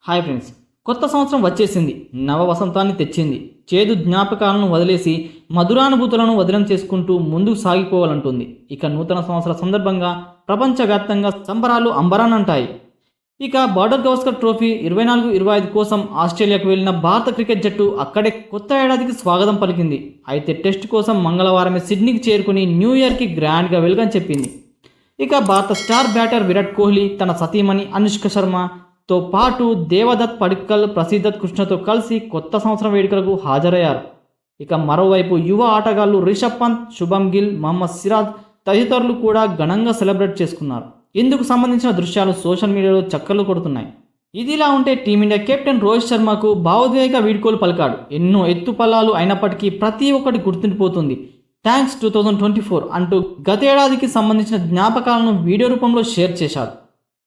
Hi friends, కొత్త సంవత్సరం వచ్చేసింది. నవ వసంతాన్ని తెచ్చింది. చేదు జ్ఞాపకాలను వదిలేసి మధురానుభూతులను వదిలం చేసుకుంటూ ముందుకు సాగిపోవాలంటుంది. ఇక నూతన సంవత్సర సందర్భంగా ప్రపంచవ్యాప్తంగా సంబరాలు అంబరానంటాయి. ఇక బార్డర్ గవస్కర్ ట్రోఫీ 24-25 కోసం ఆస్ట్రేలియాకు వెళ్లిన భారత క్రికెట్ జట్టు అక్కడే కొత్త ఏడాదికి స్వాగతం పలికింది. అయితే టెస్ట్ కోసం మంగళవారమే సిడ్నీకి చేరుకుని న్యూ ఇయర్కి గ్రాండ్గా వెల్కమ్ చెప్పింది. ఇక భారత స్టార్ బ్యాటర్ విరాట్ కోహ్లీ తన సతీమణి అనుష్క శర్మతో పాటు దేవదత్ పడిక్కల్, ప్రసిద్ధత్ కృష్ణతో కలిసి కొత్త సంవత్సరం వేడుకలకు హాజరయ్యారు. ఇక మరోవైపు యువ ఆటగాళ్లు రిషబ్ పంత్, శుభం గిల్, మహమ్మద్ సిరాజ్ తదితరులు కూడా ఘనంగా సెలబ్రేట్ చేసుకున్నారు. ఇందుకు సంబంధించిన దృశ్యాలు సోషల్ మీడియాలో చక్కర్లు కొడుతున్నాయి. ఇదిలా ఉంటే టీమిండియా కెప్టెన్ రోహిత్ శర్మకు భావోద్వేగ వీడ్కోలు పలికాడు. ఎన్నో ఎత్తుపల్లాలు అయినప్పటికీ ప్రతి ఒక్కటి గుర్తుండిపోతుంది. థ్యాంక్స్ 2024 అంటూ గతేడాదికి సంబంధించిన జ్ఞాపకాలను వీడియో రూపంలో షేర్ చేశాడు.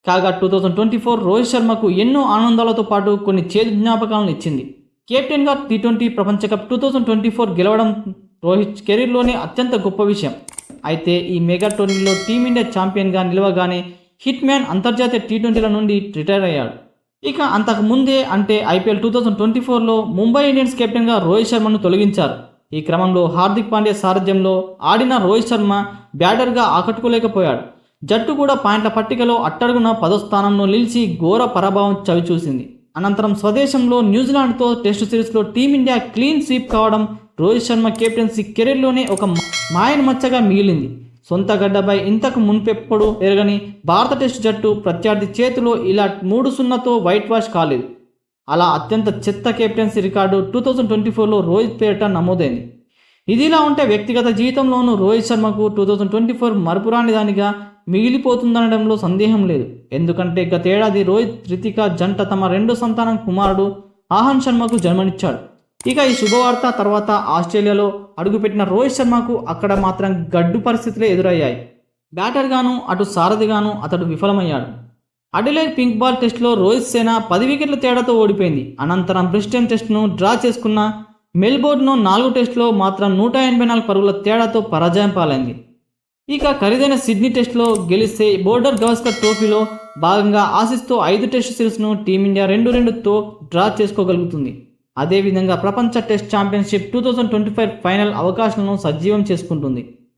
కాగా 2024 రోహిత్ శర్మకు ఎన్నో ఆనందాలతో పాటు కొన్ని చేదు జ్ఞాపకాలను ఇచ్చింది. కెప్టెన్గా T20 ప్రపంచ కప్ 2024 గెలవడం రోహిత్ కెరీర్లోనే అత్యంత గొప్ప విషయం. అయితే ఈ మెగా టోర్నీలో టీమిండియా ఛాంపియన్గా నిలవగానే హిట్ మ్యాన్ అంతర్జాతీయ T20ల నుండి రిటైర్ అయ్యాడు. ఇక అంతకు ముందే అంటే IPL 2024లో ముంబై ఇండియన్స్ కెప్టెన్గా రోహిత్ శర్మను తొలగించారు. ఈ క్రమంలో హార్దిక్ పాండ్యా సారథ్యంలో ఆడిన రోహిత్ శర్మ బ్యాటర్గా ఆకట్టుకోలేకపోయాడు. జట్టు కూడా పాయింట్ల పట్టికలో అట్టడుగున 10వ స్థానంలో నిలిచి ఘోర పరాభవం చవిచూసింది. అనంతరం స్వదేశంలో న్యూజిలాండ్తో టెస్టు సిరీస్లో టీమిండియా క్లీన్ స్వీప్ కావడం రోహిత్ శర్మ కెప్టెన్సీ కెరీర్లోనే ఒక మాయన మచ్చగా మిగిలింది. సొంత గడ్డపై ఇంతకు మున్పెప్పుడు ఎరగని భారత టెస్టు జట్టు ప్రత్యర్థి చేతిలో ఇలా 3-0తో వైట్ వాష్ కాలేదు. అలా అత్యంత చెత్త కెప్టెన్సీ రికార్డు 2024లో రోహిత్ పేరిట నమోదైంది. ఇదిలా ఉంటే వ్యక్తిగత జీవితంలోనూ రోహిత్ శర్మకు 2024 మరపురాని దానిగా మిగిలిపోతుందనడంలో సందేహం లేదు. ఎందుకంటే గతేడాది రోహిత్, రితిక జంట తమ 2వ సంతానం కుమారుడు ఆహాన్ శర్మకు జన్మనిచ్చాడు. ఇక ఈ శుభవార్త తర్వాత ఆస్ట్రేలియాలో అడుగుపెట్టిన రోహిత్ శర్మకు అక్కడ మాత్రం గడ్డు పరిస్థితులే ఎదురయ్యాయి. బ్యాటర్గాను అటు సారథిగాను అతడు విఫలమయ్యాడు. అడిలైడ్ పింక్ బాల్ టెస్టులో రోహిత్ సేన 10 వికెట్ల తేడాతో ఓడిపోయింది. అనంతరం బ్రిస్టన్ టెస్టును డ్రా చేసుకున్న మెల్బోర్న్లో 4 టెస్టులో మాత్రం 184 పరుగుల తేడాతో పరాజయం పాలైంది. ఇక ఖరీదైన సిడ్నీ టెస్టులో గెలిస్తే బోర్డర్ గవస్కర్ ట్రోఫీలో భాగంగా ఆసీస్తో 5 టెస్టు సిరీస్ను టీమిండియా 2-2తో డ్రా చేసుకోగలుగుతుంది. అదేవిధంగా ప్రపంచ టెస్ట్ ఛాంపియన్షిప్ 2025 ఫైనల్ అవకాశాలను సజీవం చేసుకుంటుంది.